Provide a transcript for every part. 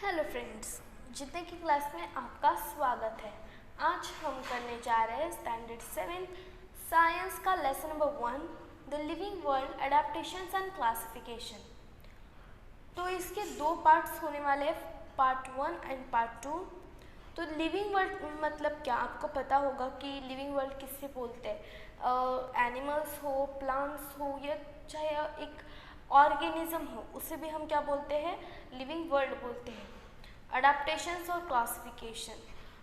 Hello friends, जितने की class में आपका स्वागत है। आज हम करने जा रहे हैं स्टैंडर्ड 7 साइंस का lesson number 1 the living world adaptations and classification. तो इसके दो पार्ट्स होने वाले हैं, पार्ट 1 एंड पार्ट 2। तो लिविंग वर्ल्ड मतलब क्या, आपको पता होगा कि लिविंग वर्ल्ड किससे बोलते हैं। एनिमल्स हो, प्लांट्स हो, या चाहे एक ऑर्गेनिज्म हो, उसे भी हम क्या बोलते हैं, लिविंग वर्ल्ड बोलते हैं। अडाप्टेशंस और क्लासिफिकेशन,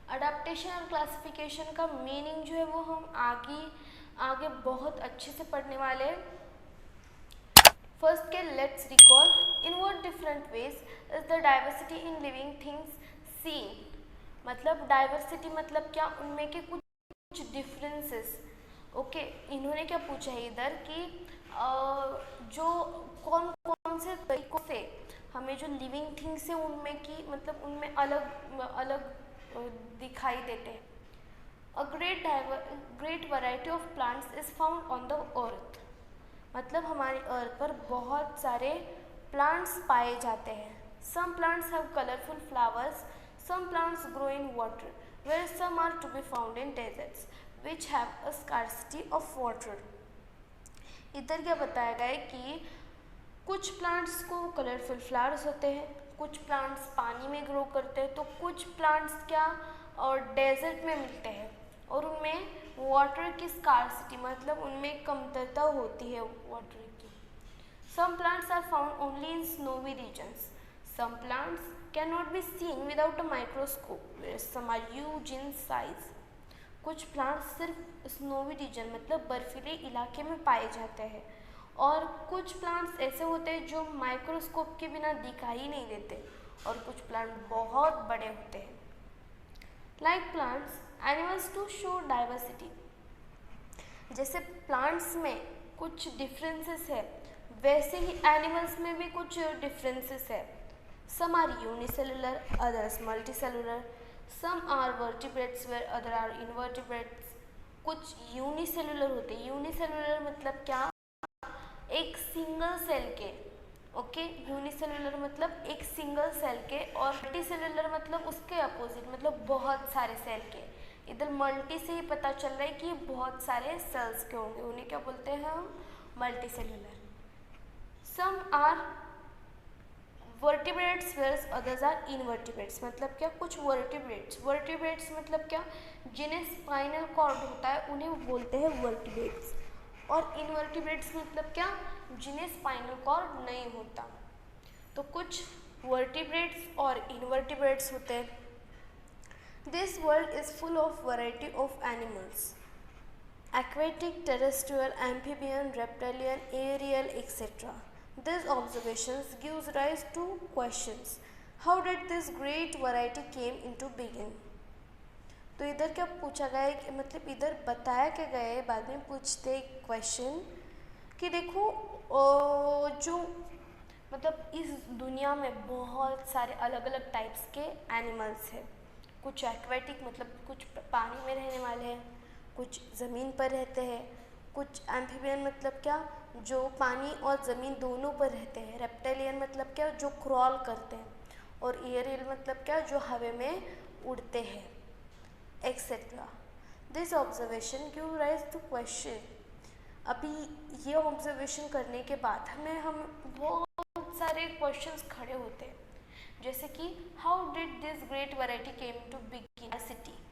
अडाप्टेशन और क्लासिफिकेशन का मीनिंग जो है वो हम आगे आगे बहुत अच्छे से पढ़ने वाले हैं। फर्स्ट के let's recall in what different ways is the diversity in living things scene. मतलब डाइवर्सिटी मतलब क्या, उनमें के कुछ डिफरेंसेस। ओके, इन्होंने क्या पूछा है इधर कि जो कौन कौन से तरीकों से हमें जो लिविंग थिंग्स है उनमें की मतलब उनमें अलग अलग दिखाई देते हैं। A great variety of plants is found on the earth. मतलब हमारी अर्थ पर बहुत सारे प्लांट्स पाए जाते हैं। Some plants have colourful flowers, some plants grow in water where some are to be found in deserts which have a scarcity of water. इधर क्या बताया गया है कि कुछ प्लांट्स को कलरफुल फ्लावर्स होते हैं, कुछ प्लांट्स पानी में ग्रो करते हैं, तो कुछ प्लांट्स क्या और डेजर्ट में मिलते हैं और उनमें वाटर की स्कार्सिटी मतलब उनमें कमतरता होती है वाटर की। Some plants are found only in snowy regions, some plants can not be seen without a microscope, some are huge in size. कुछ प्लांट्स सिर्फ स्नोवी रीजन मतलब बर्फीले इलाके में पाए जाते हैं और कुछ प्लांट्स ऐसे होते हैं जो माइक्रोस्कोप के बिना दिखाई नहीं देते और कुछ प्लांट बहुत बड़े होते हैं। Like plants animals to show diversity, जैसे प्लांट्स में कुछ डिफरेंसेस है वैसे ही एनिमल्स में भी कुछ डिफरेंसेस है। Some are unicellular, others multicellular, some are vertebrates where other are invertebrates. कुछ यूनिसेलुलर होते हैं, यूनिसेलुलर मतलब क्या, एक सिंगल सेल के। ओके, यूनिसेलुलर मतलब एक सिंगल सेल के और मल्टीसेलुलर मतलब उसके अपोजिट मतलब बहुत सारे सेल के। इधर मल्टी से ही पता चल रहा है कि बहुत सारे सेल्स के होंगे, उन्हें क्या बोलते हैं हम, multicellular. Some are vertebrates whereas others are invertebrates. मतलब क्या, कुछ वर्टिब्रेट्स, वर्टिब्रेट्स मतलब क्या, जिन्हें स्पाइनल कॉर्ड होता है उन्हें बोलते हैं वर्टिब्रेट्स, और इनवर्टिब्रेट्स मतलब क्या, जिन्हें स्पाइनल कॉर्ड नहीं होता। तो कुछ वर्टिब्रेट्स और इनवर्टिब्रेट्स होते हैं। This world is full of variety of animals, aquatic, terrestrial, amphibian, reptilian, aerial, etc. These observations gives rise to questions. How did this great variety came into being? तो इधर क्या पूछा गया है कि मतलब इधर बताया क्या गया है, बाद में पूछते क्वेश्चन कि देखो जो मतलब इस दुनिया में बहुत सारे अलग अलग टाइप्स के एनिमल्स हैं। कुछ एक्वेटिक मतलब कुछ पानी में रहने वाले हैं, कुछ ज़मीन पर रहते हैं, कुछ एम्फीबियन मतलब क्या, जो पानी और ज़मीन दोनों पर रहते हैं, रेप्टाइलियन मतलब क्या, जो क्रॉल करते हैं, और एरियल मतलब क्या, जो हवा में उड़ते हैं, etcetera. This observation give rise to question. अभी ये ऑब्जर्वेशन करने के बाद हम बहुत सारे क्वेश्चंस खड़े होते हैं, जैसे कि how did this great variety came to begin city.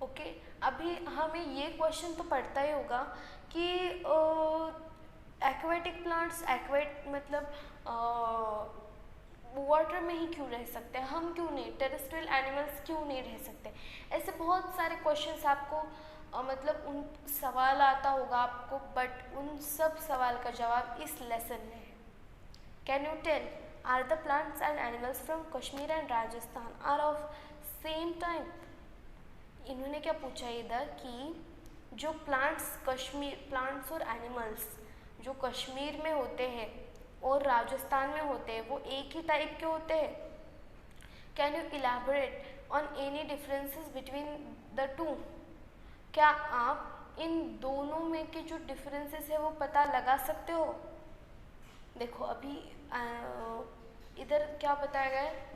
Okay, अभी हमें ये क्वेश्चन तो पढ़ता ही होगा कि एक्वेटिक प्लांट्स, एक्वेट मतलब वाटर में ही क्यों रह सकते हैं, हम क्यों नहीं, टेरेस्ट्रियल एनिमल्स क्यों नहीं रह सकते। ऐसे बहुत सारे क्वेश्चंस आपको मतलब उन सवाल आता होगा आपको, बट उन सब सवाल का जवाब इस लेसन में है। Can you tell are the plants and animals from Kashmir and Rajasthan are of same type. इन्होंने क्या पूछा इधर कि जो प्लांट्स और एनिमल्स जो कश्मीर में होते हैं और राजस्थान में होते हैं वो एक ही टाइप के होते हैं। Can you elaborate on any differences between the two. क्या आप इन दोनों में के जो डिफरेंसेस है वो पता लगा सकते हो। देखो अभी इधर क्या बताया गया है,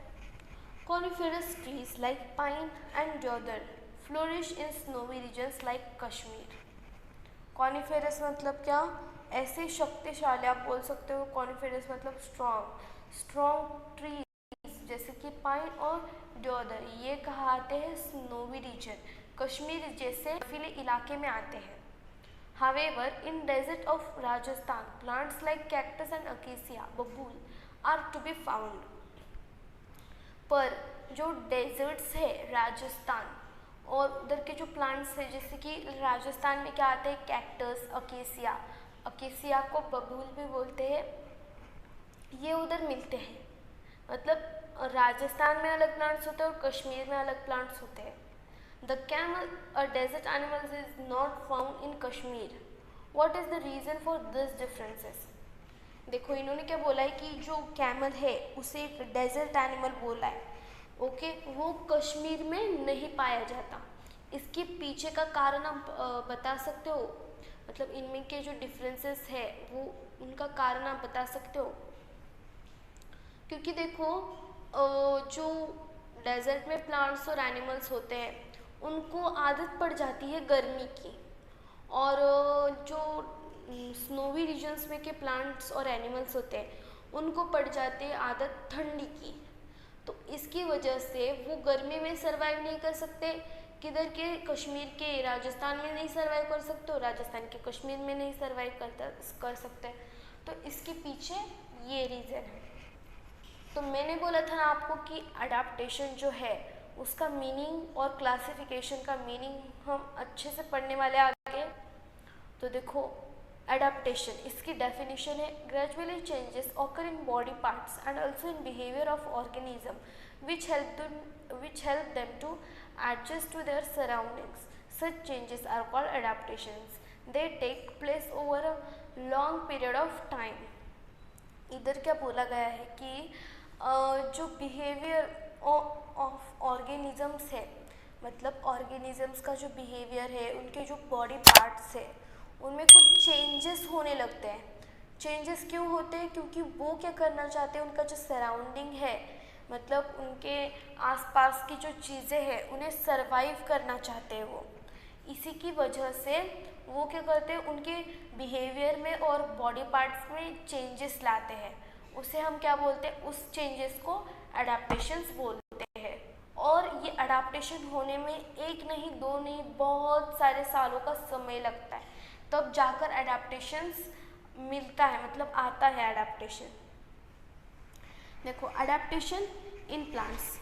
coniferous trees like pine and deodar flourish in snowy regions like Kashmir. Coniferous मतलब क्या, ऐसे शक्तिशाली, आप बोल सकते हो कॉनिफेरस मतलब स्ट्रॉन्ग ट्रीज जैसे कि पाइन और deodar, ये कहाँ आते हैं, स्नोवी रीजन, कश्मीर जैसे बर्फीले इलाके में आते हैं। However, in desert of Rajasthan, plants like cactus and acacia, babul are to be found. पर जो डेजर्ट्स है राजस्थान और उधर के जो प्लांट्स है, जैसे कि राजस्थान में क्या आते हैं, कैक्टस, अकेसिया, अकेसिया को बबूल भी बोलते हैं, ये उधर मिलते हैं। मतलब राजस्थान में अलग प्लांट्स होते हैं और कश्मीर में अलग प्लांट्स होते हैं। The camel, a desert animal, is not found in Kashmir. What is the reason for this differences? देखो इन्होंने क्या बोला है कि जो कैमल है उसे एक डेजर्ट एनिमल बोला है, ओके, वो कश्मीर में नहीं पाया जाता। इसके पीछे का कारण आप बता सकते हो, मतलब इनमें के जो डिफरेंसेस है वो उनका कारण आप बता सकते हो? क्योंकि देखो जो डेजर्ट में प्लांट्स और एनिमल्स होते हैं उनको आदत पड़ जाती है गर्मी की, और जो स्नोवी रीजन्स में के प्लांट्स और एनिमल्स होते हैं उनको पड़ जाती है आदत ठंडी की। तो इसकी वजह से वो गर्मी में सरवाइव नहीं कर सकते, किधर के, कश्मीर के राजस्थान में नहीं सरवाइव कर सकते और राजस्थान के कश्मीर में नहीं सरवाइव कर सकते। तो इसके पीछे ये रीज़न है। तो मैंने बोला था ना आपको कि अडाप्टेशन जो है उसका मीनिंग और क्लासिफिकेशन का मीनिंग हम अच्छे से पढ़ने वाले आगे। तो देखो अडाप्टेशन, इसकी डेफिनेशन है, gradually changes occur in body parts and also in behaviour of organism which help them to adjust to their surroundings. Such changes are called adaptations, they take place over a long period of time. इधर क्या बोला गया है कि जो behaviour of organisms है, मतलब organisms का जो बिहेवियर है, उनके जो बॉडी पार्ट्स है उनमें कुछ चेंजेस होने लगते हैं। चेंजेस क्यों होते हैं? क्योंकि वो क्या करना चाहते हैं, उनका जो सराउंडिंग है, मतलब उनके आसपास की जो चीज़ें हैं उन्हें सरवाइव करना चाहते हैं वो। इसी की वजह से वो क्या करते हैं, उनके बिहेवियर में और बॉडी पार्ट्स में चेंजेस लाते हैं। उसे हम क्या बोलते हैं, उस चेंजेस को अडेप्टेशंस बोलते हैं। और ये अडेप्टेशन होने में एक नहीं, दो नहीं, बहुत सारे सालों का समय लगता है, तब जाकर अडेप्टेशंस मिलता है, मतलब आता है अडेप्टेशन। देखो अडेप्टेशन इन प्लांट्स,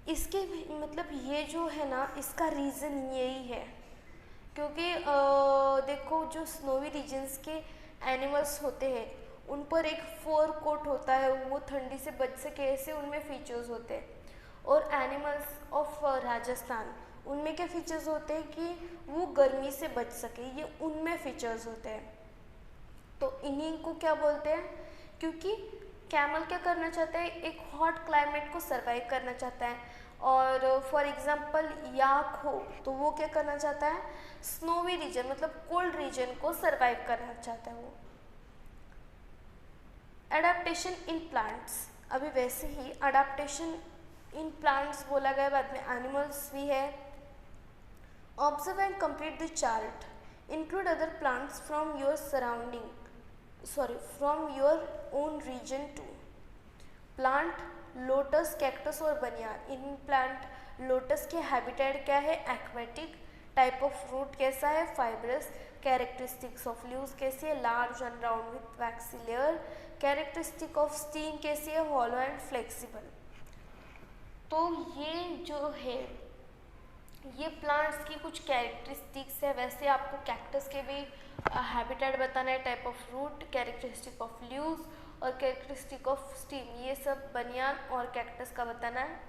इसके मतलब ये जो है ना, इसका रीज़न यही है क्योंकि देखो जो स्नोवी रीजन्स के एनिमल्स होते हैं उन पर एक फर कोट होता है, वो ठंडी से बच सके ऐसे उनमें फीचर्स होते हैं। और एनिमल्स ऑफ राजस्थान, उनमें क्या फीचर्स होते हैं कि वो गर्मी से बच सके, ये उनमें फीचर्स होते हैं। तो इन्हीं को क्या बोलते हैं, क्योंकि कैमल क्या करना चाहता है, एक हॉट क्लाइमेट को सरवाइव करना चाहता है। और फॉर एग्जांपल याक हो तो वो क्या करना चाहता है, स्नोवी रीजन मतलब कोल्ड रीजन को सरवाइव करना चाहता है वो। अडेप्टेशन इन प्लांट्स, अभी वैसे ही अडेप्टेशन इन प्लांट्स बोला गया, बाद में एनिमल्स भी है। Observe and complete the chart, include other plants from your surrounding, from your own region too. Plant lotus, cactus और बनियान। इन प्लांट लोटस के हैबिटेट क्या है, एक्वेटिक। टाइप ऑफ फ्रूट कैसा है, फाइब्रस। कैरेक्टरिस्टिक्स ऑफ लीव्स कैसी है, large and round with waxy layer. Characteristic of steam कैसी है, हॉलो एंड फ्लेक्सिबल। तो ये जो है ये प्लांट्स की कुछ कैरेक्टरिस्टिक्स है। वैसे आपको कैक्टस के भी हैबिटेट बताना है, type of fruit, characteristic of leaves और कैरेक्टरिस्टिक ऑफ स्टीम, ये सब बनियान और कैक्टस का बताना है।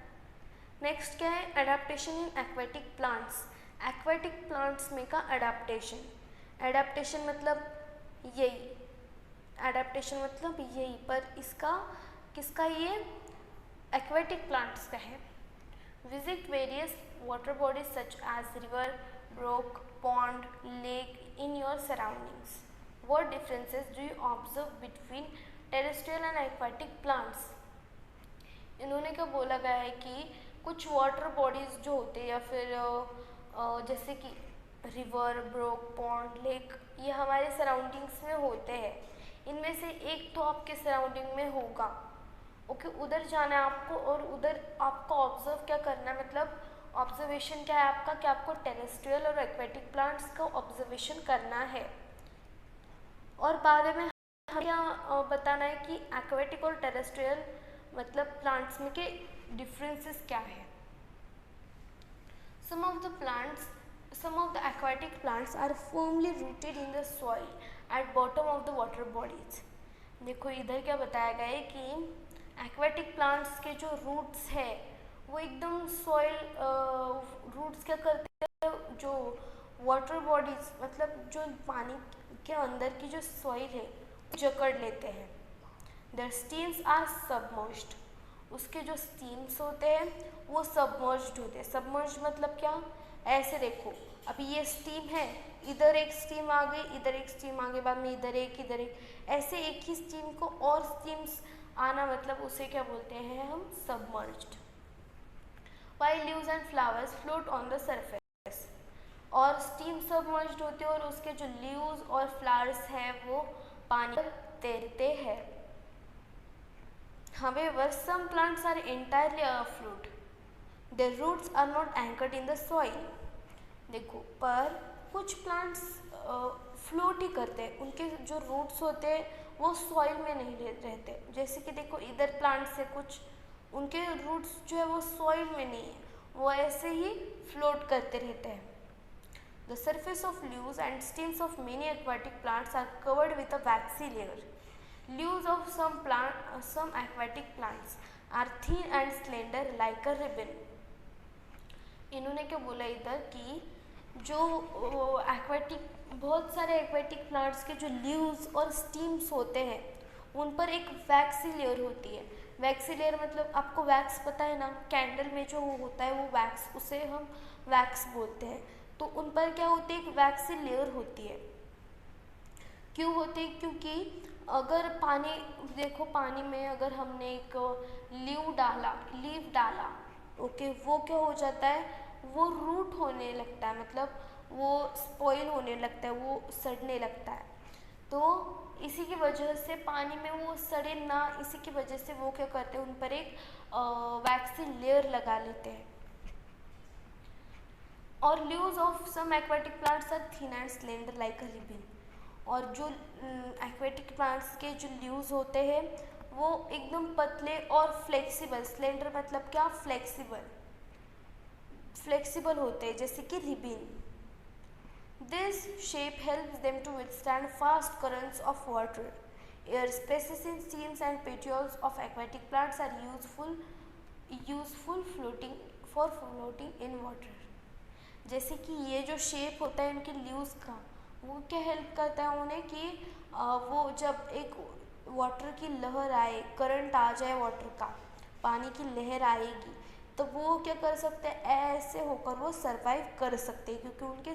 नेक्स्ट क्या है, adaptation in aquatic plants. Aquatic plants में का अडेप्टेशन, अडेप्टेशन मतलब यही, अडेप्टेशन मतलब यही, पर इसका किसका, ये एक्वेटिक प्लांट्स का है। Visit various water bodies such as river, brook, pond, lake in your surroundings. What differences do you observe between terrestrial and aquatic plants. इन्होंने क्या बोला गया है कि कुछ वाटर बॉडीज जो होते हैं या फिर जैसे कि रिवर, ब्रोक, पॉन्ड, लेक, ये हमारे सराउंडिंग्स में होते हैं। इनमें से एक तो आपके सराउंडिंग में होगा, ओके, उधर जाना है आपको और उधर आपको ऑब्जर्व क्या करना है, मतलब ऑब्जर्वेशन क्या है आपका कि आपको टेरेस्ट्रियल और एक्वेटिक प्लांट्स का ऑब्जर्वेशन करना है। और बारे में हमें क्या बताना है कि एक्वेटिक और टेरेस्ट्रियल मतलब प्लांट्स में के डिफरेंसेस क्या है। Some of the aquatic plants are firmly rooted in the soil at bottom of the water bodies। देखो इधर क्या बताया गया है कि एक्वेटिक प्लांट्स के जो रूट्स है वो एकदम सॉइल रूट्स क्या करते हैं, जो वाटर बॉडीज मतलब जो पानी के अंदर की जो सॉइल है जकड़ लेते हैं। Their stems are submerged। उसके जो स्टीम्स होते हैं वो सबमर्ज्ड होते हैं। सबमर्ज्ड मतलब क्या, ऐसे देखो अभी ये स्टीम है, इधर एक स्टीम आ गई, इधर एक स्टीम आ गई, बाद में इधर एक, ऐसे एक ही स्टीम को और स्टीम्स आना, मतलब उसे क्या बोलते हैं हम, submerged. While leaves and flowers float on the surface। और स्टीम सबमर्ज्ड होते हैं और उसके जो लीव्स और फ्लावर्स हैं वो पानी पर तैरते हैं। However, some plants are entirely afloat। Their roots are not anchored in the soil। देखो पर कुछ प्लांट्स फ्लोट ही करते हैं, उनके जो रूट्स होते हैं वो सॉइल में नहीं रहते। जैसे कि देखो इधर प्लांट्स है कुछ, उनके रूट्स जो है वो सॉइल में नहीं है, वो ऐसे ही फ्लोट करते रहते हैं। The surface of leaves and stems of many aquatic plants are covered with a waxy layer। Leaves of some aquatic plants are thin and slender like a ribbon। इन्होंने क्या बोला इधर कि जो बहुत सारे एक्वेटिक प्लांट्स के जो लीव्स और स्टीम्स होते हैं उन पर एक वैक्सी लेयर होती है। वैक्सी लेयर मतलब आपको वैक्स पता है ना, कैंडल में जो होता है वो वैक्स, उसे हम वैक्स बोलते हैं। तो उन पर क्या होती है, एक वैक्सी लेयर होती है। क्यों होती है, क्योंकि अगर पानी देखो, पानी में अगर हमने एक लीव डाला, ओके, वो क्या हो जाता है, वो रूट होने लगता है, मतलब वो स्पॉइल होने लगता है, वो सड़ने लगता है। तो इसी की वजह से पानी में वो सड़े ना, इसी की वजह से वो क्या करते हैं, उन पर एक वैक्सी लेयर लगा लेते हैं। और leaves of some aquatic plants are thin and slender like a ribbon. और जो एक्वेटिक प्लांट्स के जो लीव्स होते हैं वो एकदम पतले और फ्लेक्सिबल, स्लेंडर मतलब क्या, फ्लेक्सिबल होते हैं जैसे कि ribbon. This shape helps them to withstand fast currents of water. Air spaces in stems and petioles of aquatic plants are useful floating in water. जैसे कि ये जो शेप होता है इनके लीव्स का, वो क्या हेल्प करता है उन्हें कि वो जब एक वाटर की लहर आए, करंट आ जाए वाटर का, पानी की लहर आएगी, तो वो क्या कर सकते हैं, ऐसे होकर वो सरवाइव कर सकते हैं, क्योंकि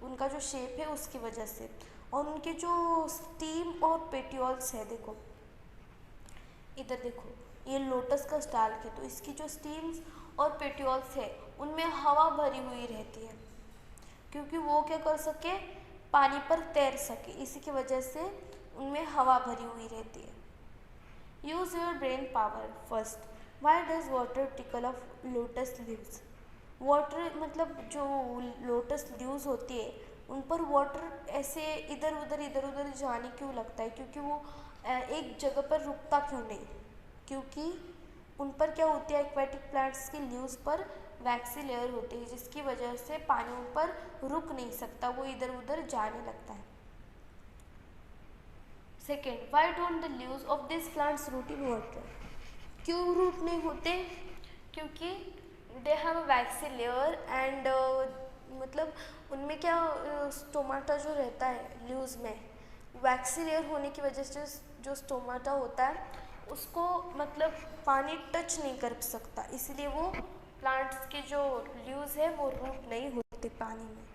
उनका जो शेप है उसकी वजह से। और उनके जो स्टीम और पेट्यूल्स है, देखो इधर देखो, ये लोटस का स्टाइल है, तो इसकी जो स्टीम्स और पेट्यूल्स है उनमें हवा भरी हुई रहती है, क्योंकि वो क्या कर सके, पानी पर तैर सके, इसी की वजह से उनमें हवा भरी हुई रहती है। Use your brain power first. Why does water tackle of lotus leaves. Water मतलब जो लोटस लीव्स होती है उन पर वाटर ऐसे इधर उधर जाने क्यों लगता है, क्योंकि वो एक जगह पर रुकता क्यों नहीं, क्योंकि उन पर क्या होती है, एक्वेटिक प्लांट्स की लीव्स पर वैक्सी लेयर होती है, जिसकी वजह से पानी उन पर रुक नहीं सकता, वो इधर उधर जाने लगता है। Second, why don't the leaves of this plants rot in water. क्यों रूट नहीं होते, क्योंकि they have a waxy layer and मतलब उनमें क्या स्टोमाटा जो रहता है लीव्स में, वैक्सी लेयर होने की वजह से जो स्टोमाटा होता है उसको मतलब पानी टच नहीं कर सकता, इसलिए वो प्लांट्स के जो लीव्स है वो रूट नहीं होते पानी में।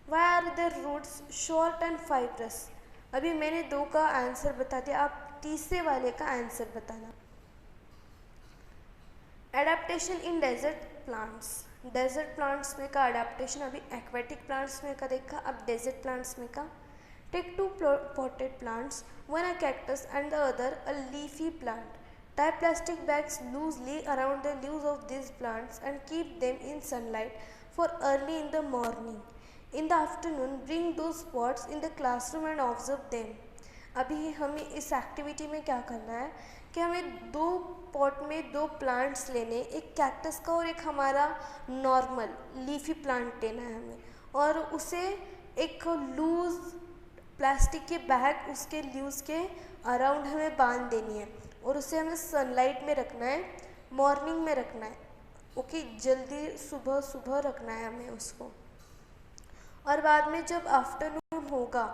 Why are their roots short and fibrous. अभी मैंने 2 का आंसर बता दिया, आप तीसरे वाले का आंसर बताना। Adaptation in desert plants. Desert plants में का एडेप्टेशन अभी एक्वेटिक प्लांट्स में का देखा, अब डेजर्ट प्लांट्स में का। Take 2 potted plants, one a cactus and the other a leafy plant. Tie plastic bags loosely around the leaves of these plants and keep them in sunlight for early in the morning. In the afternoon, bring those pots in the classroom and observe them. अभी हमें इस activity में क्या करना है कि हमें 2 pot में 2 प्लांट्स लेने, एक कैक्टस का और एक हमारा नॉर्मल लीफी प्लांट लेना है हमें, और उसे एक लूज प्लास्टिक के बैग उसके लीव्स के अराउंड हमें बांध देनी है और उसे हमें सनलाइट में रखना है, मॉर्निंग में रखना है। ओके, जल्दी सुबह सुबह रखना है हमें उसको। और बाद में जब आफ्टरनून होगा,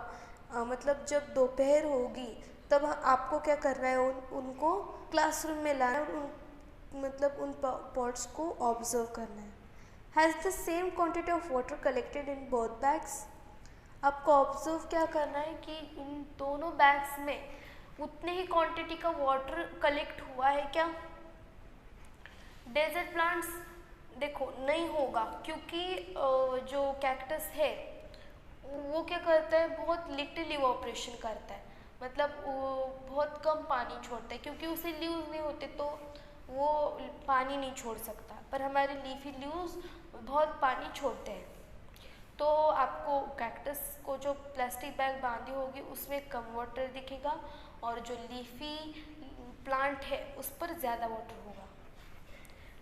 मतलब जब दोपहर होगी, तब आपको क्या करना है, उनको क्लासरूम में लाना है और उन पॉट्स को ऑब्जर्व करना है। Has the same quantity of water collected in both bags. आपको ऑब्जर्व क्या करना है कि इन दोनों बैग्स में उतने ही क्वांटिटी का वाटर कलेक्ट हुआ है क्या। डेजर्ट प्लांट्स देखो नहीं होगा, क्योंकि जो कैक्टस है वो क्या करता है, बहुत लिटिल इवोपरेशन करता है, मतलब वो बहुत कम पानी छोड़ता है, क्योंकि उसे लीव्स नहीं होते तो वो पानी नहीं छोड़ सकता। पर हमारे लीफी लीव्स बहुत पानी छोड़ते हैं। तो आपको कैक्टस को जो प्लास्टिक बैग बांधी होगी उसमें कम वाटर दिखेगा, और जो लीफी प्लांट है उस पर ज़्यादा वाटर होगा।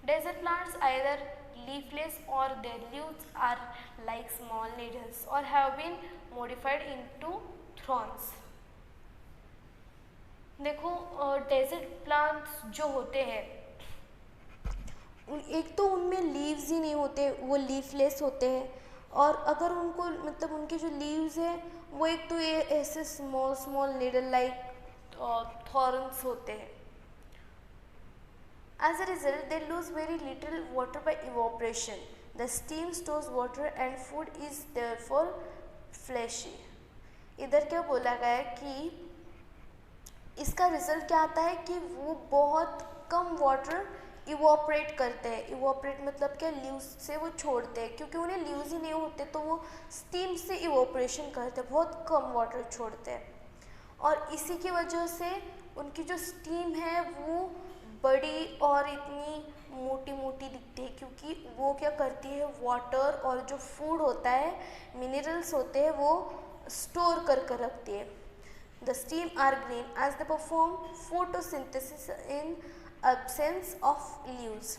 Desert plants either leafless or their leaves are like small needles or have been modified into thorns. देखो डेजर्ट प्लांट्स जो होते हैं, एक तो उनमें लीव्स ही नहीं होते, वो लीफलेस होते हैं, और अगर उनको मतलब उनके जो लीव्स है वो एक तो ये ऐसे small small needle like thorns होते हैं। As a result, they lose very little water by evaporation. The steam stores water and food is therefore fleshy. इधर क्या बोला गया है कि इसका रिजल्ट क्या आता है कि वो बहुत कम वाटर इवोपरेट करते हैं। इवोपरेट मतलब क्या, लीव्स से वो छोड़ते हैं, क्योंकि उन्हें लीव्स ही नहीं होते तो वो स्टीम से इवोपरेशन करते हैं, बहुत कम वाटर छोड़ते हैं, और इसी की वजह से उनकी जो स्टीम है वो बड़ी और इतनी मोटी मोटी दिखती है, क्योंकि वो क्या करती है, वाटर और जो फूड होता है, मिनरल्स होते हैं, वो स्टोर कर रखती है। The stem are green as the perform photosynthesis in absence of leaves.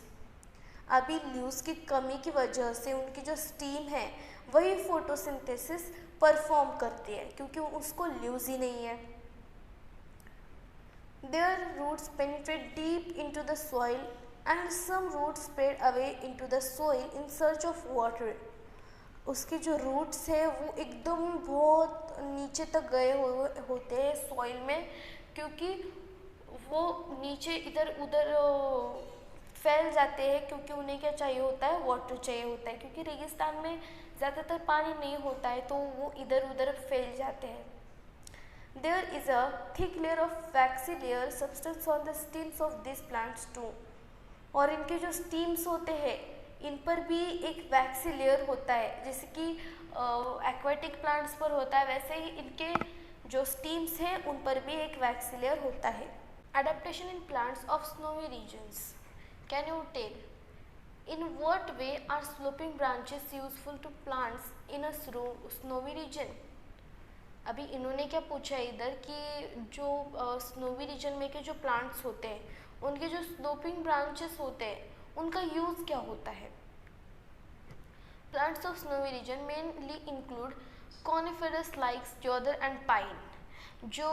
अभी लीव्स की कमी की वजह से उनकी जो स्टीम है वही फोटोसिंथेसिस परफॉर्म करती है, क्योंकि उसको लीव्स ही नहीं है। Their roots penetrate deep into the soil and some roots spread away into the soil in search of water. उसके जो रूट्स है वो एकदम बहुत नीचे तक गए होते हैं सॉइल में, क्योंकि वो नीचे इधर उधर फैल जाते हैं, क्योंकि उन्हें क्या चाहिए होता है, वाटर चाहिए होता है, क्योंकि रेगिस्तान में ज़्यादातर पानी नहीं होता है तो वो इधर उधर फैल जाते हैं। There is a thick layer of waxy layer substance on the stems of these plants too. और इनके जो stems होते हैं इन पर भी एक waxy layer होता है, जैसे कि aquatic plants पर होता है, वैसे ही इनके जो stems हैं उन पर भी एक waxy layer होता है। Adaptation in plants of snowy regions. Can you tell? In what way are sloping branches useful to plants in a snowy region? अभी इन्होंने क्या पूछा है इधर कि जो स्नोवी रीजन में के जो प्लांट्स होते हैं उनके जो स्लोपिंग ब्रांचेस होते हैं उनका यूज़ क्या होता है। Plants of snowy region mainly include coniferous likes deodar and pine. जो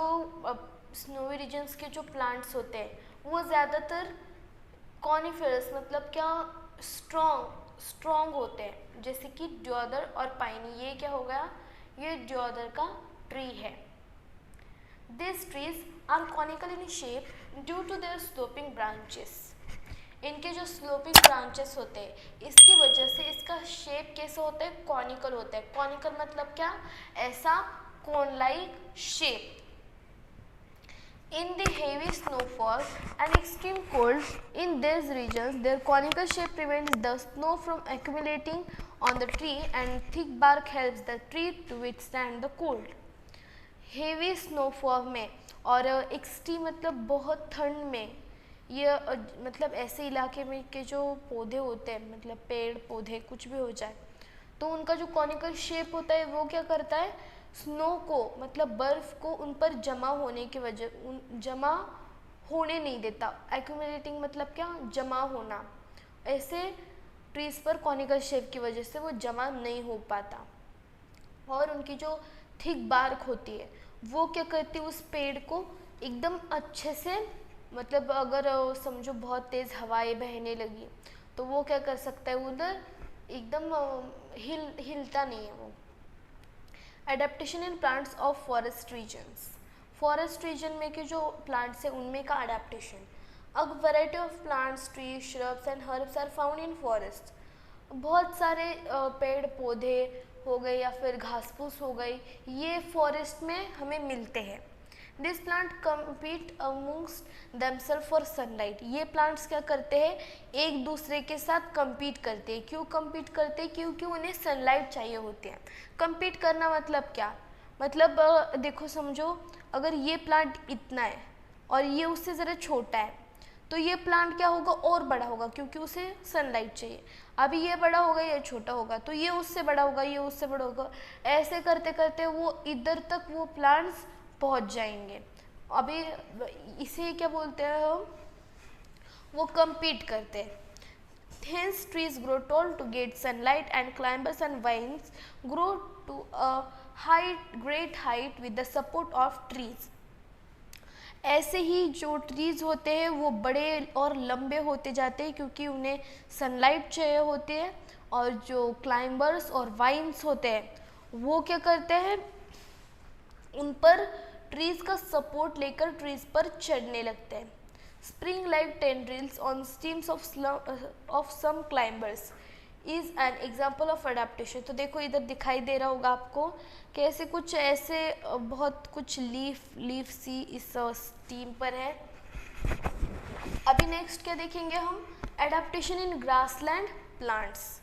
स्नोवी रीजन्स के जो प्लांट्स होते हैं वो ज़्यादातर कॉनिफेरस मतलब क्या, स्ट्रॉन्ग होते हैं, जैसे कि देवदार और पाइन। ये क्या हो गया, ये देवदार का ट्री है। These trees are conical in shape due to their sloping branches. इनके जो स्लोपिंग ब्रांचेस होते हैं इसकी वजह से इसका शेप कैसा होता है, कॉनिकल होता है। कॉनिकल मतलब क्या, ऐसा cone-like shape. In the heavy snowfall and extreme cold in these regions, their conical shape prevents the snow from accumulating on the tree and thick bark helps the tree to withstand the cold. Heavy snowfall में और extreme मतलब बहुत ठंड में ये मतलब ऐसे इलाके में के जो पौधे होते हैं मतलब पेड़ पौधे कुछ भी हो जाए तो उनका जो कॉनिकल शेप होता है वो क्या करता है स्नो को मतलब बर्फ़ को उन पर जमा होने की वजह जमा होने नहीं देता. एक्यूमुलेटिंग मतलब क्या जमा होना. ऐसे ट्रीज़ पर कॉनिकल शेप की वजह से वो जमा नहीं हो पाता. और उनकी जो थिक बार्क होती है वो क्या करती है उस पेड़ को एकदम अच्छे से मतलब अगर समझो बहुत तेज़ हवाएं बहने लगी तो वो क्या कर सकता है उधर एकदम हिलता नहीं है वो. Adaptation in plants of forest regions. Forest region में के जो प्लांट्स है उनमें का adaptation. A variety of plants trees shrubs and herbs are found in forest. बहुत सारे पेड़ पौधे हो गए या फिर घास फूस हो गई ये फॉरेस्ट में हमें मिलते हैं. This plant compete amongst themselves for sunlight. ये प्लांट्स क्या करते हैं एक दूसरे के साथ कम्पीट करते हैं. क्यों कम्पीट करते हैं क्योंकि उन्हें सनलाइट चाहिए होती है. कम्पीट करना मतलब क्या मतलब देखो समझो अगर ये प्लांट इतना है और ये उससे ज़रा छोटा है तो ये प्लांट क्या होगा और बड़ा होगा क्योंकि उसे सनलाइट चाहिए. अभी ये बड़ा होगा ये छोटा होगा तो ये उससे बड़ा होगा ये उससे बड़ा होगा. ऐसे करते करते वो इधर तक वो प्लांट्स पहुंच जाएंगे. अभी इसे क्या बोलते हैं हम वो compete करते हैं. Hence trees grow tall to get sunlight and climbers and vines grow to a great height with the support of trees. ऐसे ही जो ट्रीज़ होते हैं वो बड़े और लंबे होते जाते हैं क्योंकि उन्हें सनलाइट चाहिए होती है. और जो क्लाइंबर्स और वाइन्स होते हैं वो क्या करते हैं उन पर ट्रीज़ का सपोर्ट लेकर ट्रीज़ पर चढ़ने लगते हैं. Spring like tendrils on stems of some climbers is an example of adaptation. तो देखो इधर दिखाई दे रहा होगा आपको कि ऐसे कुछ ऐसे बहुत कुछ लीफ सी इस स्टीम पर है. अभी नेक्स्ट क्या देखेंगे हम adaptation in grassland plants.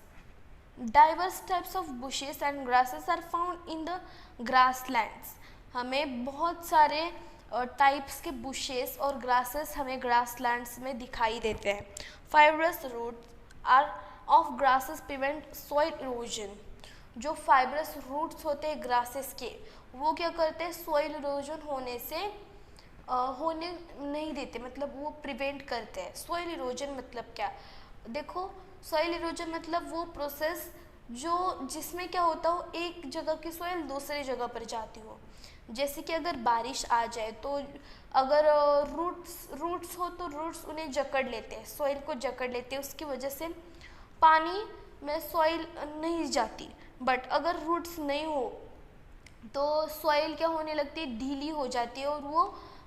Diverse types of bushes and grasses are found in the grasslands. हमें बहुत सारे टाइप्स के बुशेस और ग्रासेस हमें ग्रासलैंड्स में दिखाई देते हैं. Fibrous roots are of grasses prevent soil erosion. जो फाइब्रस रूट्स होते हैं ग्रासेस के वो क्या करते हैं सॉइल इरोजन होने से होने नहीं देते मतलब वो प्रिवेंट करते हैं. सॉइल इरोजन मतलब क्या देखो सॉइल इरोजन मतलब वो प्रोसेस जो जिसमें क्या होता हो एक जगह की सॉइल दूसरी जगह पर जाती हो. जैसे कि अगर बारिश आ जाए तो अगर रूट्स हो तो रूट्स उन्हें जकड़ लेते हैं सॉइल को जकड़ लेते हैं उसकी वजह से पानी में सॉइल नहीं जाती. बट अगर रूट्स नहीं हो तो सॉइल क्या होने लगती है ढीली हो जाती है और वो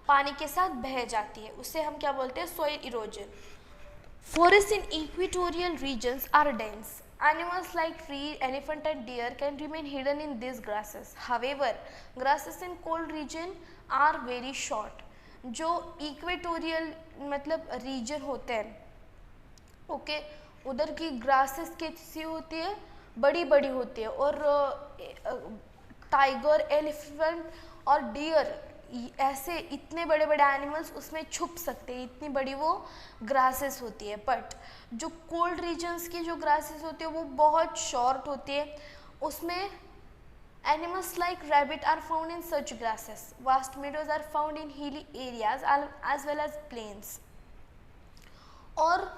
पानी के साथ बह जाती है. उसे हम क्या बोलते हैं soil erosion. Forest in equatorial regions are dense. Animals like tree, elephant and deer can remain hidden in these grasses. However, grasses in cold region are very short. जो इक्वेटोरियल मतलब रीजन होते हैं ओके उधर की grasses कैसी होती है बड़ी बड़ी होती है और टाइगर एलिफेंट और डियर ऐसे इतने बड़े बड़े एनिमल्स उसमें छुप सकते हैं इतनी बड़ी वो ग्रासेस होती है. बट जो कोल्ड रीजन्स की जो ग्रासेस होती है वो बहुत शॉर्ट होती है. उसमें animals like rabbit are found in such grasses. Vast meadows are found in hilly areas as well as plains. और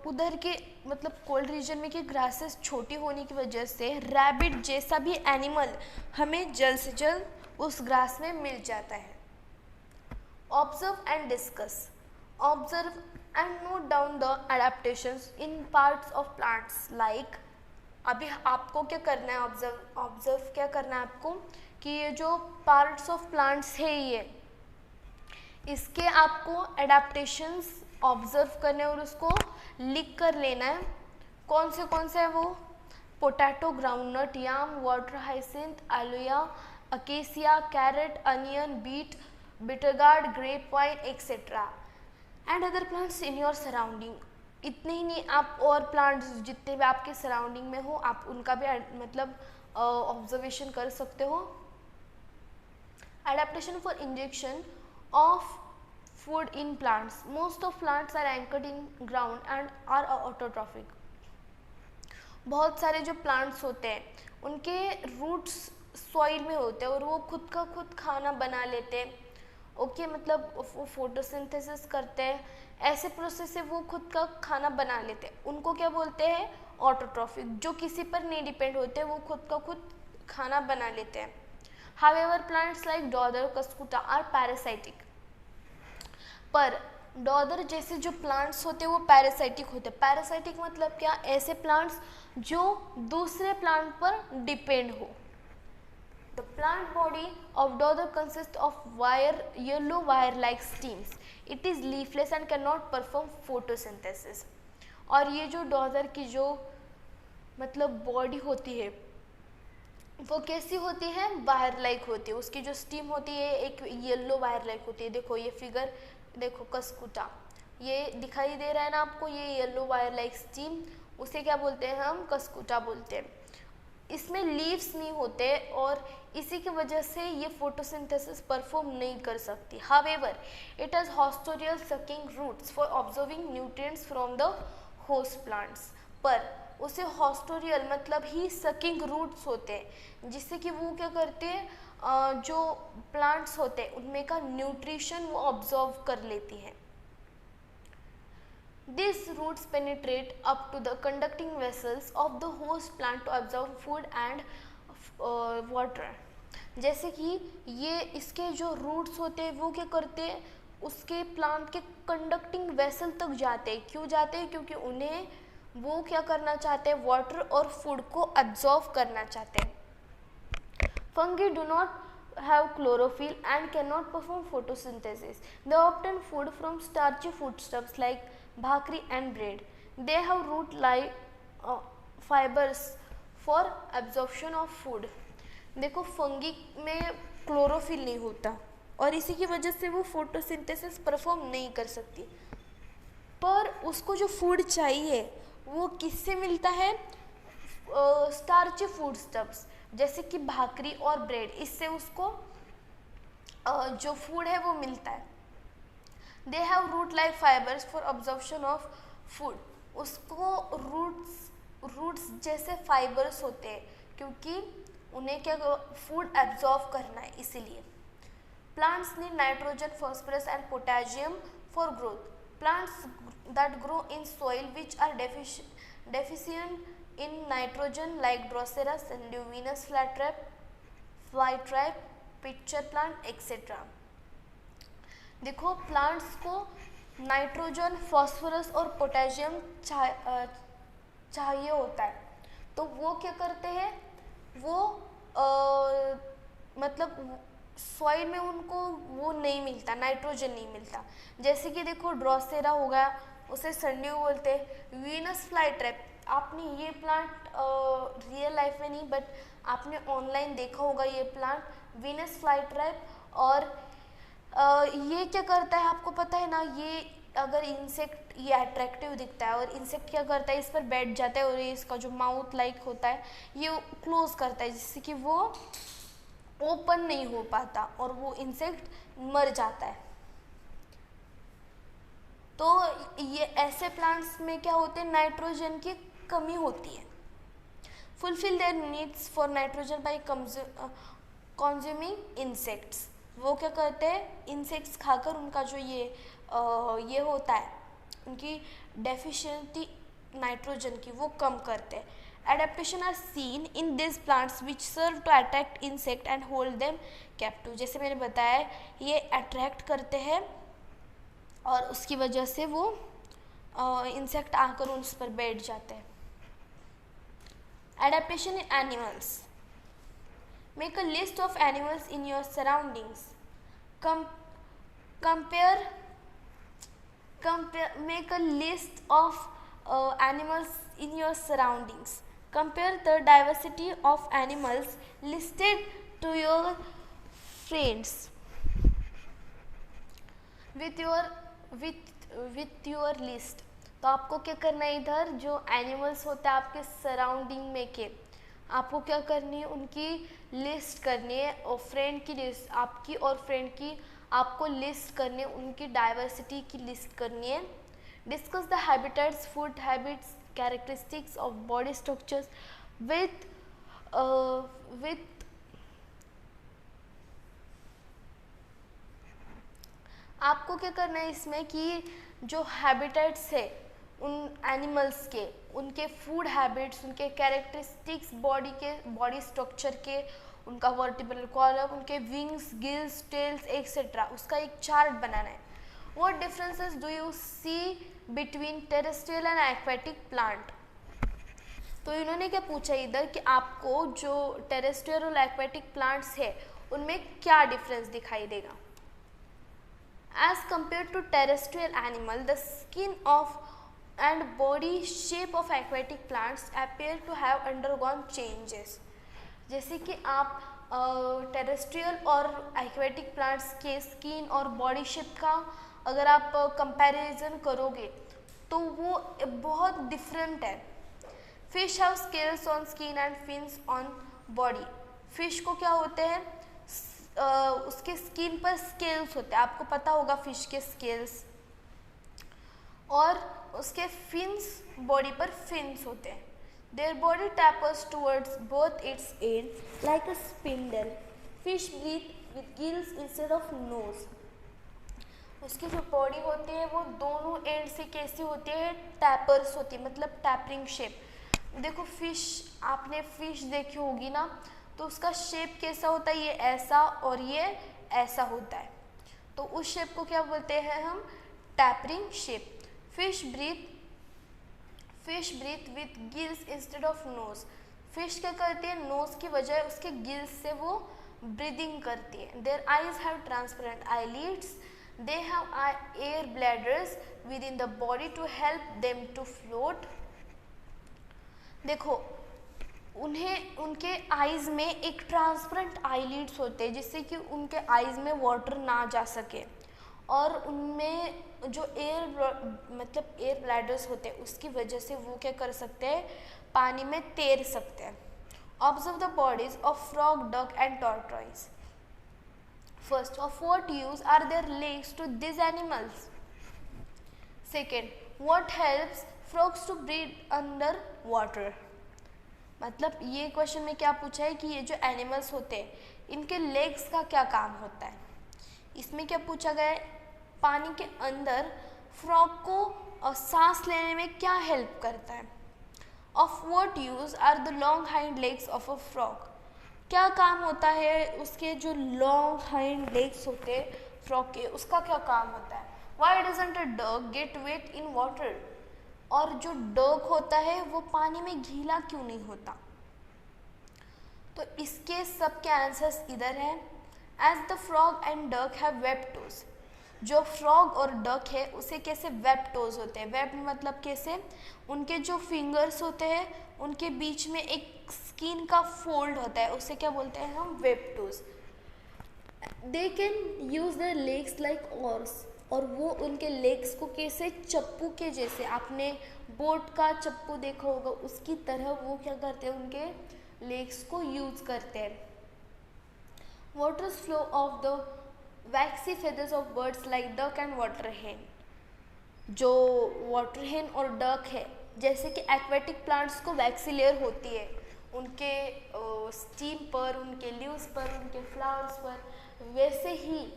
उधर के मतलब कोल्ड रीजन में कि ग्रासेस छोटी होने की वजह से रैबिट जैसा भी एनिमल हमें जल्द से जल्द उस ग्रास में मिल जाता है. Observe and discuss. Observe and note down the adaptations in parts of plants like. अभी आपको क्या करना है ऑब्जर्व क्या करना है आपको कि ये जो पार्ट्स ऑफ प्लांट्स है ये इसके आपको एडेप्टेशंस ऑब्जर्व करने और उसको लिख कर लेना है. कौन से है वो potato groundnut yam water hyacinth aloe acacia, carrot, onion, beet, bitter gourd, grapevine, etc. and other plants in your surrounding. इतने ही नहीं, आप और प्लांट्स जितने भी आपके सराउंडिंग में हो आप उनका भी मतलब ऑब्जर्वेशन कर सकते हो. Adaptation for injection of food in plants. Most of plants are anchored in ground and are autotrophic. बहुत सारे जो प्लांट्स होते हैं उनके रूट्स सॉइल में होते हैं और वो खुद का खुद खाना बना लेते हैं. ओके मतलब वो फोटोसिंथेसिस करते हैं, ऐसे प्रोसेस से वो खुद का खाना बना लेते हैं. उनको क्या बोलते हैं? ऑटोट्रॉफिक. जो किसी पर नहीं डिपेंड होते, वो खुद का खुद खाना बना लेते हैं. However, plants like dodder, cuscuta are parasitic. पर डॉदर जैसे जो प्लांट्स होते हैं वो पैरासाइटिक होते हैं. पैरासाइटिक मतलब क्या? ऐसे प्लांट्स जो दूसरे प्लांट पर डिपेंड हो. The plant body of dodder consists of yellow wire-like stems. It is leafless and cannot perform photosynthesis. और ये जो डॉदर की जो मतलब बॉडी होती है वो कैसी होती है? वायर लाइक होती है. उसकी जो स्टीम होती है एक येलो वायर लाइक होती है. देखो ये फिगर देखो, कस्कुटा ये दिखाई दे रहा है ना आपको, ये येलो वायर लाइक स्टीम, उसे क्या बोलते हैं हम? कस्कुटा बोलते हैं. इसमें लीव्स नहीं होते और इसी की वजह से ये फोटोसिंथेसिस परफॉर्म नहीं कर सकती. However it has haustorial sucking roots for observing nutrients from the host plants. पर उसे हॉस्टोरियल मतलब ही सकिंग रूट्स होते हैं जिससे कि वो क्या करते हैं, जो प्लांट्स होते हैं उनमें का न्यूट्रिशन वो ऑब्जर्व कर लेती हैं. These roots penetrate up to the conducting vessels of the host plant to absorb food and water. जैसे कि ये इसके जो रूट्स होते हैं वो क्या करते हैं, उसके प्लांट के कंडक्टिंग वेसल तक जाते हैं. क्यों जाते हैं? क्योंकि उन्हें वो क्या करना चाहते हैं? वाटर और फूड को absorb करना चाहते हैं. Fungi do not have chlorophyll and cannot perform photosynthesis. They obtain food from starchy foodstuffs like bhakri and bread. They have root-like fibers for absorption of food. देखो फंगी में chlorophyll नहीं होता और इसी की वजह से वो फोटोसिंथेसिस परफॉर्म नहीं कर सकती. पर उसको जो फूड चाहिए वो किससे मिलता है? स्टार्ची फूड स्टफ्स जैसे कि भाकरी और ब्रेड, इससे उसको जो फूड है वो मिलता है. They have root like fibres for absorption of food. उसको रूट्स जैसे फाइबर्स होते हैं क्योंकि उन्हें क्या फूड एब्जॉर्ब करना है इसीलिए. Plants need nitrogen, phosphorus and potassium for growth. Plants that grow in soil which are deficient in nitrogen like Drosera, Sandivinus flytrap, pitcher plant, etc. देखो प्लांट्स को नाइट्रोजन, फास्फोरस और पोटेशियम चाहिए होता है, तो वो क्या करते हैं? वो मतलब सॉइल में उनको वो नहीं मिलता, नाइट्रोजन नहीं मिलता. जैसे कि देखो ड्रोसेरा हो गया, उसे संडिव बोलते हैं. वीनस फ्लाईट्रैप, आपने ये प्लांट रियल लाइफ में नहीं बट आपने ऑनलाइन देखा होगा ये प्लांट, वीनस फ्लाईट्रैप. और ये क्या करता है आपको पता है ना? ये अगर इंसेक्ट ये अट्रैक्टिव दिखता है और इंसेक्ट क्या करता है? इस पर बैठ जाता है और ये इसका जो माउथ लाइक होता है ये क्लोज करता है जिससे कि वो ओपन नहीं हो पाता और वो इंसेक्ट मर जाता है. तो ये ऐसे प्लांट्स में क्या होते हैं? नाइट्रोजन की कमी होती है. Fulfil there needs for nitrogen bye consuming insects. वो क्या करते हैं? इंसेक्ट्स खाकर उनका जो ये होता है, उनकी डेफिशिएंसी नाइट्रोजन की वो कम करते हैं. Adaptation are seen in this plants which serve to attract insect and hold them captive. जैसे मैंने बताया ये अट्रैक्ट करते हैं और उसकी वजह से वो इंसेक्ट आकर उस पर बैठ जाते हैं. Adaptation in animals. Make a list of animals in your surroundings. Make a list of animals in your surroundings. Compare the diversity of animals listed to your friends with your list। तो आपको क्या करना है, इधर जो animals होते हैं आपके सराउंडिंग में के, आपको क्या करनी है, उनकी लिस्ट करनी है, और फ्रेंड की लिस्ट, आपकी और फ्रेंड की आपको लिस्ट करनी है, उनकी डाइवर्सिटी की लिस्ट करनी है। Discuss the habitats, food habits, characteristics of body structures with आपको क्या करना है इसमें कि जो हैबिटेट्स है उन एनिमल्स के, उनके फूड हैबिट्स, उनके कैरेक्टरिस्टिक्स, बॉडी स्ट्रक्चर के, उनका वर्टिब्रल कॉलम, उनके विंग्स, गिल्स, टेल्स एक्सेट्रा, उसका एक चार्ट बनाना है। What differences do you see between terrestrial and aquatic plant. तो इन्होंने क्या पूछा इधर कि आपको जो टेरेस्ट्रियल और एक्वेटिक प्लांट्स है उनमें क्या डिफरेंस दिखाई देगा। As compared to terrestrial animal, the skin of and body shape of aquatic plants appear to have undergone changes। जैसे कि आप टेरेस्ट्रियल और एक्वेटिक प्लांट्स के स्किन और बॉडी शेप का अगर आप कंपैरिजन करोगे तो वो बहुत डिफरेंट है। Fish have scales on skin and fins on body. Fish को क्या होते हैं, उसके स्किन पर स्केल्स होते हैं, आपको पता होगा फिश के स्केल्स, और उसके फिन्स, बॉडी पर फिन्स होते हैं। Their body tapers towards both its end like a spindle. Fish breathe with gills instead of nose. उसकी जो बॉडी होती है वो दोनों एंड से कैसी होती है, टैपर्स होती है, मतलब टैपरिंग शेप। देखो फिश, आपने फिश देखी होगी ना, तो उसका शेप कैसा होता है, ये ऐसा और ये ऐसा होता है, तो उस शेप को क्या बोलते हैं हम, tapering shape. Fish breathe with gills instead of nose. Fish क्या करती है, नोज की बजाय उसके गिल्स से वो ब्रीदिंग करती है। Their eyes have transparent eyelids. They have air bladders within the body to help them to float. देखो उनके आईज में एक ट्रांसपेरेंट आईलिड्स होते हैं जिससे कि उनके आईज में वाटर ना जा सके, और उनमें जो एयर ब्लैडर्स होते हैं उसकी वजह से वो क्या कर सकते हैं, पानी में तैर सकते हैं। Observe the bodies of frog, duck and tortoise. First, of what use are their legs to this animals. Second, what helps frogs to breathe under water. मतलब ये क्वेश्चन में क्या पूछा है कि ये जो एनिमल्स होते हैं इनके लेग्स का क्या काम होता है। इसमें क्या पूछा गया है, पानी के अंदर फ्रॉग को सांस लेने में क्या हेल्प करता है। Of what use are the long hind legs of a frog. क्या काम होता है उसके जो लॉन्ग हाइंड लेग्स होते हैं फ्रॉग के, उसका क्या काम होता है। Why doesn't a duck get wet in water. और जो डक होता है वो पानी में गीला क्यों नहीं होता। तो इसके सब के आंसर्स इधर हैं। As the frog and duck have web toes. जो फ्रॉग और डक है उसे कैसे वेब टोज होते हैं। वेब मतलब कैसे, उनके जो फिंगर्स होते हैं उनके बीच में एक स्किन का फोल्ड होता है, उसे क्या बोलते हैं हम, web toes. They can use their legs like oars. और वो उनके लेग्स को कैसे, चप्पू के जैसे, आपने बोट का चप्पू देखा होगा उसकी तरह वो क्या करते हैं, उनके लेग्स को यूज करते हैं। Water flow of the vaccine feathers of birds like duck and water हेन। जो वाटर हेन और डक है, जैसे कि एक्वेटिक प्लांट्स को वैक्सी लेयर होती है उनके स्टीम पर, उनके लीव्स पर, उनके फ्लावर्स पर, वैसे ही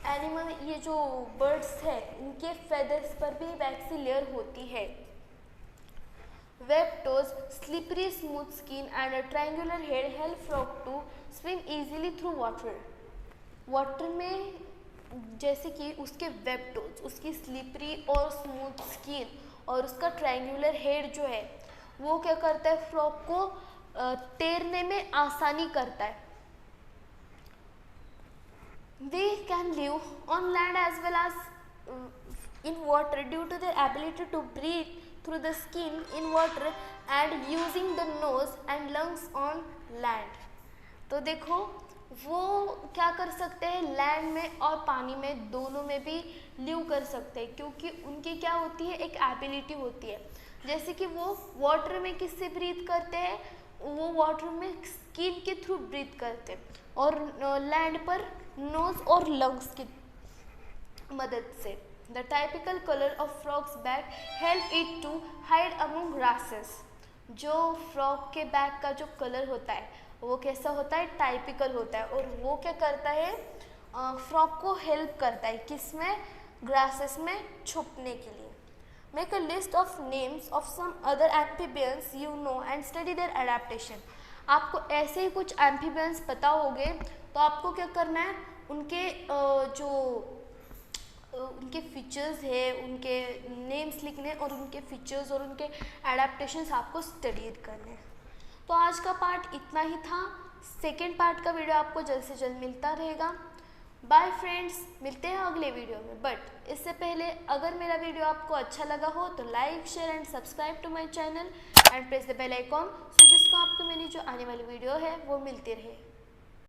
एनिमल, ये जो बर्ड्स है इनके फेदर्स पर भी वैक्सी लेयर होती है। Web toes, slippery smooth skin and a triangular head help frog to swim easily through water. Water में जैसे कि उसके वेब टोज, उसकी स्लिपरी और स्मूथ स्किन और उसका ट्रायंगुलर हेड जो है वो क्या करता है, फ्रॉग को तैरने में आसानी करता है। They can live on land as well as in water due to their ability to breathe through the skin in water and using the nose and lungs on land। तो देखो वो क्या कर सकते हैं, लैंड में और पानी में दोनों में भी लिव कर सकते हैं, क्योंकि उनकी क्या होती है, एक एबिलिटी होती है। जैसे कि वो वाटर में किससे ब्रीथ करते हैं, वो वाटर में स्किन के थ्रू ब्रीथ करते हैं, और लैंड पर नोज और लंग्स की मदद से। The typical colour of frogs back help it to hide among grasses. जो फ्रॉग के बैक का जो कलर होता है वो कैसा होता है, टाइपिकल होता है, और वो क्या करता है, फ्रॉग को हेल्प करता है किसमें, ग्रासेस में छुपने के लिए। Make a list of names of some other amphibians you know and study their adaptation. आपको ऐसे ही कुछ एम्फीबियंस पता होंगे तो आपको क्या करना है, उनके उनके फीचर्स है, उनके नेम्स लिखने और उनके फीचर्स और उनके एडेप्टेशंस आपको स्टडी करने। तो आज का पार्ट इतना ही था। सेकेंड पार्ट का वीडियो आपको जल्द से जल्द मिलता रहेगा। बाय फ्रेंड्स, मिलते हैं अगले वीडियो में। बट इससे पहले अगर मेरा वीडियो आपको अच्छा लगा हो तो like, share and subscribe to my channel and press the bell icon, so जिसको आपको मेरी जो आने वाली वीडियो है वो मिलती रहे।